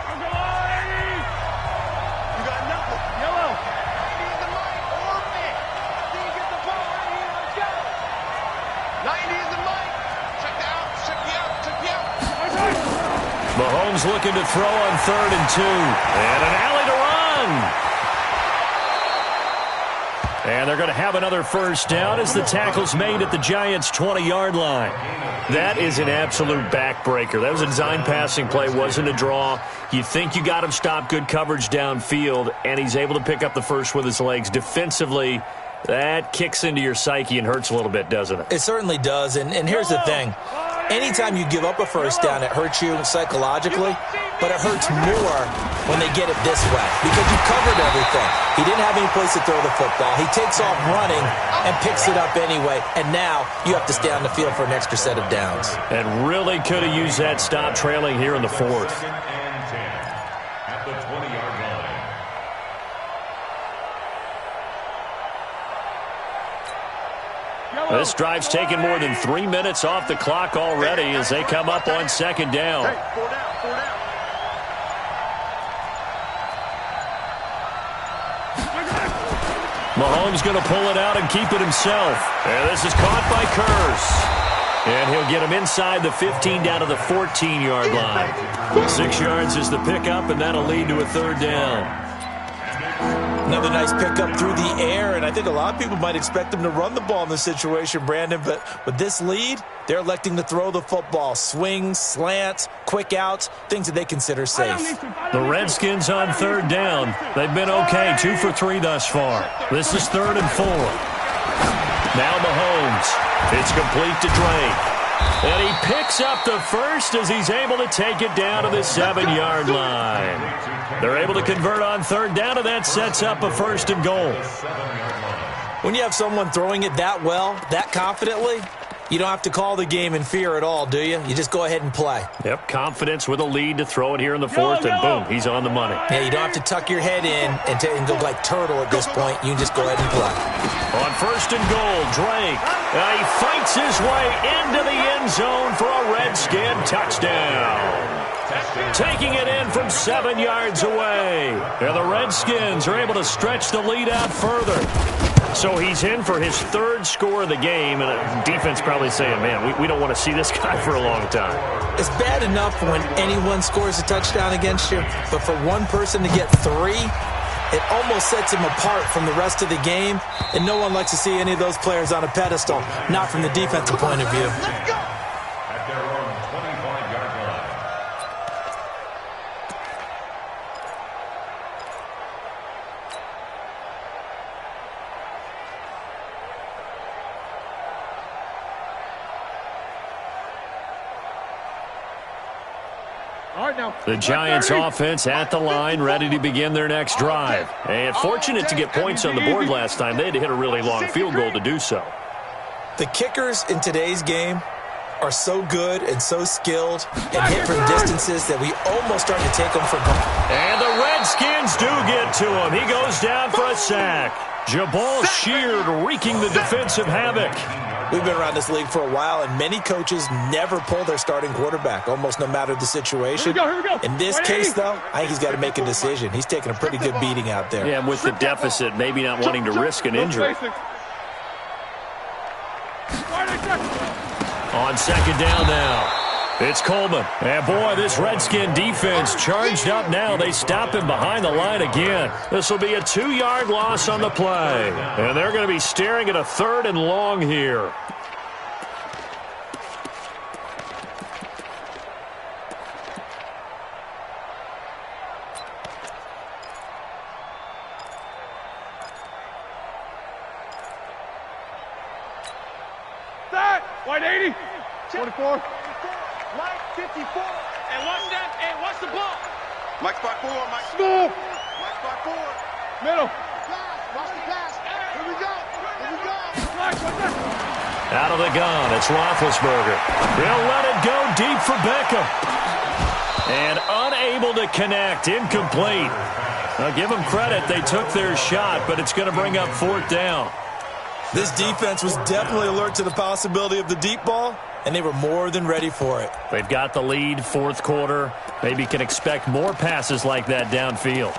Mahomes looking to throw on 3rd and 2. And an alley to run. And they're going to have another first down as the tackle's made at the Giants' 20-yard line. That is an absolute backbreaker. That was a design passing play, wasn't a draw. You think you got him stopped, good coverage downfield, and he's able to pick up the first with his legs. Defensively, that kicks into your psyche and hurts a little bit, doesn't it? It certainly does, and here's the thing. Anytime you give up a first down, it hurts you psychologically, but it hurts more when they get it this way because you covered everything. He didn't have any place to throw the football. He takes off running and picks it up anyway, and now you have to stay on the field for an extra set of downs. And really could have used that stop trailing here in the 4th. 2nd and 10 at the 20-yard line. This drive's taken more than 3 minutes off the clock already as they come up on 2nd down. Mahomes going to pull it out and keep it himself. And this is caught by Curse. And he'll get him inside the 15 down to the 14-yard line. 6 yards is the pickup, and that'll lead to a 3rd down. Another nice pickup through the air, and I think a lot of people might expect them to run the ball in this situation, Brandon, but with this lead, they're electing to throw the football. Swings, slants, quick outs, things that they consider safe. The Redskins on third down. They've been okay, 2 for 3 thus far. This is 3rd and 4. Now Mahomes. It's complete to Drake. And he picks up the first as he's able to take it down to the 7-yard line. They're able to convert on third down, and that sets up a 1st and goal. When you have someone throwing it that well, that confidently, you don't have to call the game in fear at all, do you? You just go ahead and play. Yep, confidence with a lead to throw it here in the 4th, and boom, he's on the money. Yeah, you don't have to tuck your head in and go like turtle at this point. You can just go ahead and play. On 1st and goal, Drake. He fights his way into the end zone for a Redskin touchdown. Taking it in from 7 yards away. And the Redskins are able to stretch the lead out further. So he's in for his 3rd score of the game, and the defense probably saying, man, we don't want to see this guy for a long time. It's bad enough when anyone scores a touchdown against you, but for one person to get 3, it almost sets him apart from the rest of the game, and no one likes to see any of those players on a pedestal, not from the defensive point of view. At their own 25-yard line. The Giants offense at the line, ready to begin their next drive. And fortunate to get points on the board last time. They had to hit a really long field goal to do so. The kickers in today's game are so good and so skilled and hit from distances that we almost start to take them for granted. And the Redskins do get to him. He goes down for a sack. Jabal Sheard wreaking the defensive havoc. We've been around this league for a while, and many coaches never pull their starting quarterback, almost no matter the situation. Here we go. In this case, though, I think he's got to make a decision. He's taking a pretty good beating out there. Yeah, and with the deficit, maybe not wanting to risk an injury. On 2nd down now. It's Coleman. And boy, this Redskin defense charged up now. They stop him behind the line again. This will be a 2-yard loss on the play. And they're going to be staring at a 3rd and long here. White 80. 24. Mike 54. And watch that. And watch the ball. Mike spot 4. Mike. Smooth. Mike spot 4. Middle. Watch the pass. Here we go. Here we go. Watch that. Out of the gun, it's Roethlisberger. They'll let it go deep for Beckham. And unable to connect, incomplete. Now give them credit, they took their shot, but it's going to bring up 4th down. This defense was definitely alert to the possibility of the deep ball, and they were more than ready for it. They've got the lead, 4th quarter. Maybe can expect more passes like that downfield.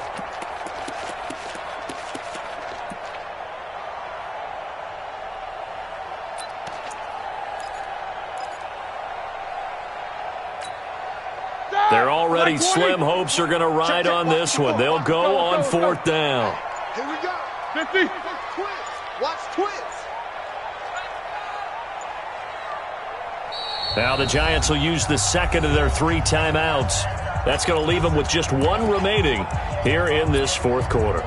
They're already slim hopes are going to ride on this one. They'll go on 4th down. Here we go. 50. Watch twins. Now the Giants will use the 2nd of their 3 timeouts. That's going to leave them with just 1 remaining here in this 4th quarter.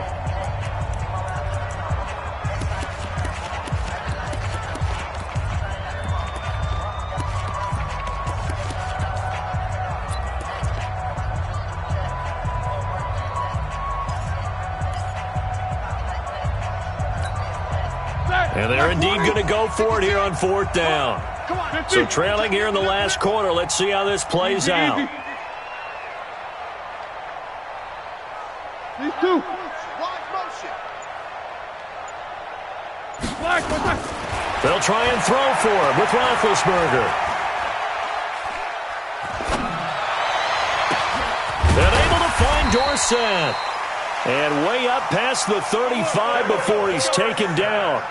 And they're indeed going to go for it here on 4th down. So trailing here in the last quarter. Let's see how this plays out. These 2. Wide motion. They'll try and throw for it with Roethlisberger. And able to find Dorsett. And way up past the 35 before he's taken down.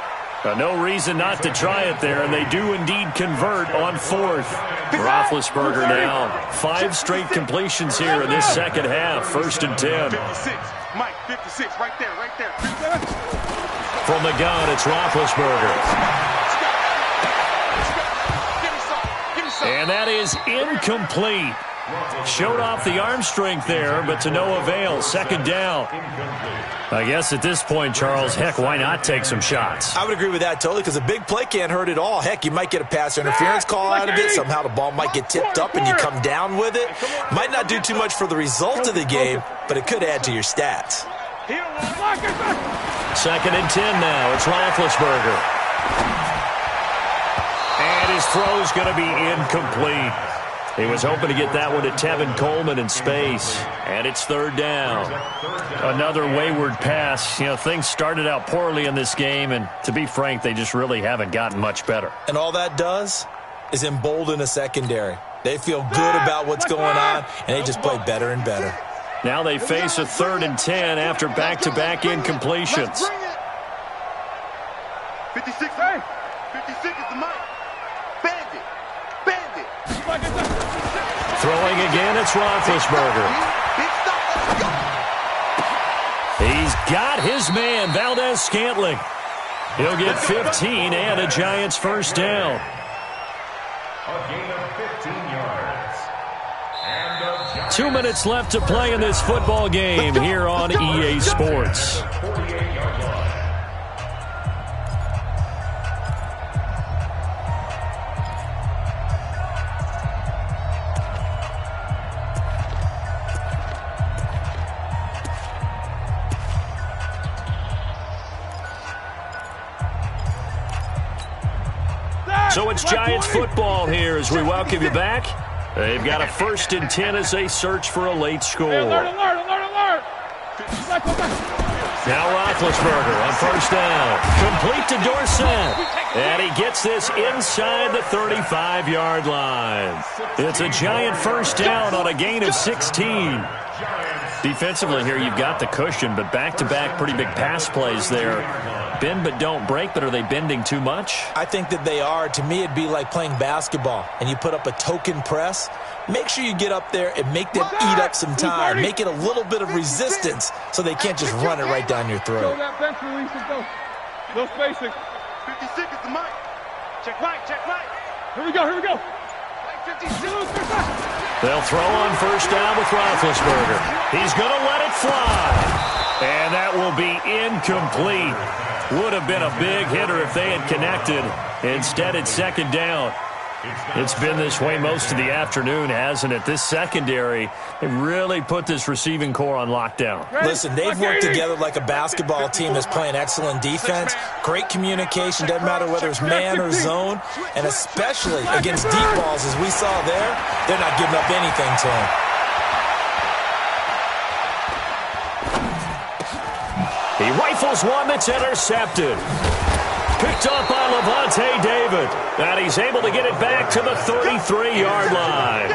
No reason not to try it there, and they do indeed convert on fourth. Roethlisberger now. 5 straight completions here in this second half. 1st and 10. 56. Mike, 56. Right there, right there. From the gun, it's Roethlisberger. And that is incomplete. Showed off the arm strength there, but to no avail. 2nd down. I guess at this point, Charles, heck, why not take some shots? I would agree with that totally, because a big play can't hurt at all. Heck, you might get a pass interference call out of it. Somehow the ball might get tipped up and you come down with it. Might not do too much for the result of the game, but it could add to your stats. 2nd and 10 now. It's Roethlisberger. And his throw's going to be incomplete. He was hoping to get that one to Tevin Coleman in space. And it's 3rd down. Another wayward pass. You know, things started out poorly in this game, and to be frank, they just really haven't gotten much better. And all that does is embolden a secondary. They feel good about what's going on, and they just play better and better. Now they face a 3rd and 10 after back-to-back incompletions. 56, hey! 56 is the mic. Bandit! Bandit! Throwing again, it's Roethlisberger. He's got his man, Valdez-Scantling. He'll get 15 and a Giants 1st down. A gain of 15 yards. And the Giants 2 minutes left to play in this football game here on EA Sports. 48-yard line. So it's Giants football here as we welcome you back. They've got a 1st and 10 as they search for a late score. Alert! Now Roethlisberger on 1st down. Complete to Dorsett. And he gets this inside the 35-yard line. It's a Giant 1st down on a gain of 16. Defensively here, you've got the cushion, but back-to-back pretty big pass plays there. Bend but don't break, but are they bending too much? I think that they are. To me, it'd be like playing basketball, and you put up a token press. Make sure you get up there and make them eat up some time. Make it a little bit of resistance so they can't just run it right down your throat. That bench release is no spacing. 56 is the mic. Check mic, check mic. Here we go. Mike 56. They'll throw on 1st down with Roethlisberger. He's going to let it fly. And that will be incomplete. Would have been a big hitter if they had connected. Instead, it's 2nd down. It's been this way most of the afternoon, hasn't it? This secondary, they really put this receiving core on lockdown. Listen, they've worked together like a basketball team that's playing excellent defense. Great communication, doesn't matter whether it's man or zone. And especially against deep balls, as we saw there, they're not giving up anything to him. He rifles one that's intercepted. Picked up by Levante David. And he's able to get it back to the 33-yard line.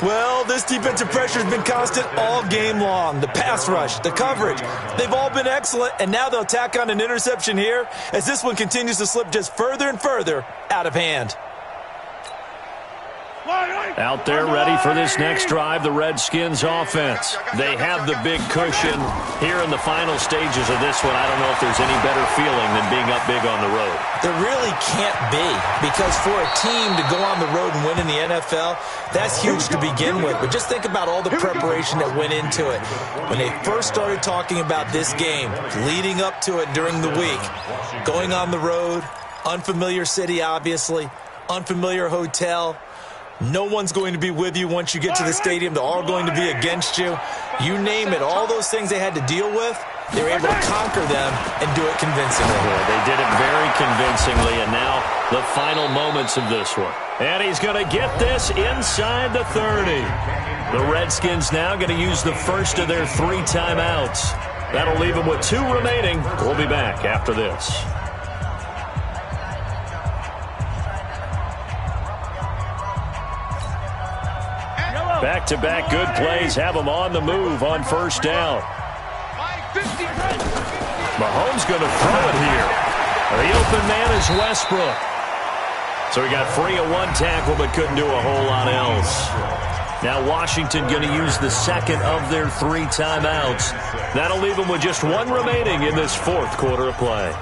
Well, this defensive pressure has been constant all game long. The pass rush, the coverage, they've all been excellent, and now they'll tack on an interception here as this one continues to slip just further and further out of hand. Out there ready for this next drive, the Redskins offense. They have the big cushion here in the final stages of this one. I don't know if there's any better feeling than being up big on the road. There really can't be, because for a team to go on the road and win in the NFL, that's huge to begin with. But just think about all the preparation that went into it. When they first started talking about this game, leading up to it during the week, going on the road, unfamiliar city, obviously, unfamiliar hotel. No one's going to be with you once you get to the stadium. They're all going to be against you. You name it, all those things they had to deal with, they were able to conquer them and do it convincingly. They did it very convincingly, and now the final moments of this one. And he's going to get this inside the 30. The Redskins now going to use the first of their 3 timeouts. That'll leave them with 2 remaining. We'll be back after this. Back-to-back good plays have them on the move on 1st down. Mahomes going to throw it here. The open man is Westbrook. So he got free of one tackle but couldn't do a whole lot else. Now Washington going to use the second of their 3 timeouts. That'll leave them with just 1 remaining in this 4th quarter of play.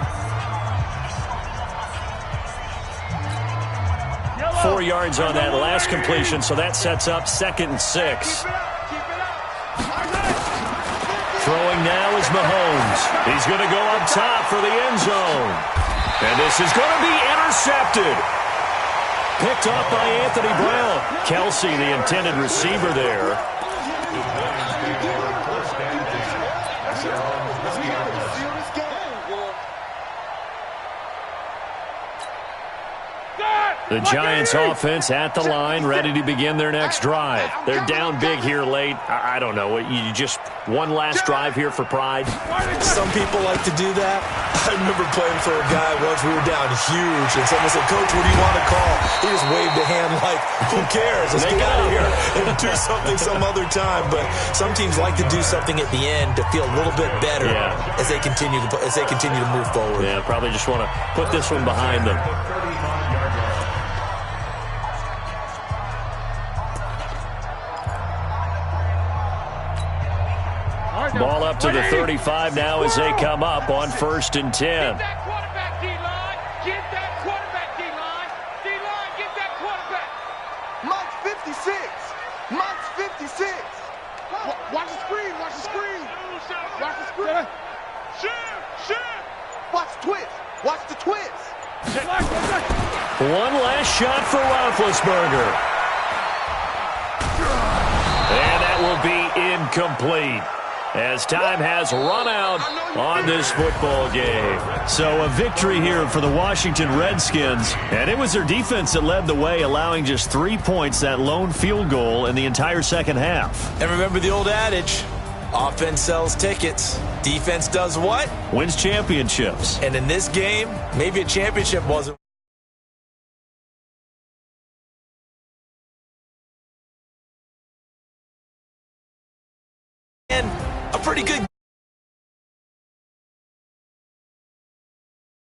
4 yards on that last completion, so that sets up 2nd and 6. Throwing now is Mahomes. He's going to go up top for the end zone. And this is going to be intercepted. Picked off by Anthony Brown. Kelsey, the intended receiver there. The Giants offense at the line, ready to begin their next drive. They're down big here late. I don't know. You just one last drive here for pride? Some people like to do that. I remember playing for a guy once. We were down huge, and someone said, "Coach, what do you want to call?" He just waved a hand like, "Who cares? Let's get out of here and do something some other time." But some teams like to do something at the end to feel a little bit better as they continue to move forward. Yeah, probably just want to put this one behind them. Ball up to the 35 now as they come up on 1st and 10. Get that quarterback, D-line. Get that quarterback, D-line. D-line, get that quarterback. Mike's 56. Mike's 56. Watch the screen. Watch the screen. Watch the screen. Shoot. Watch the twist. Watch the twist. One last shot for Roethlisberger. And that will be incomplete, as time has run out on this football game. So a victory here for the Washington Redskins, and it was their defense that led the way, allowing just 3 points, that lone field goal in the entire second half. And remember the old adage, offense sells tickets, defense does what? Wins championships. And in this game, maybe a championship wasn't. And a pretty good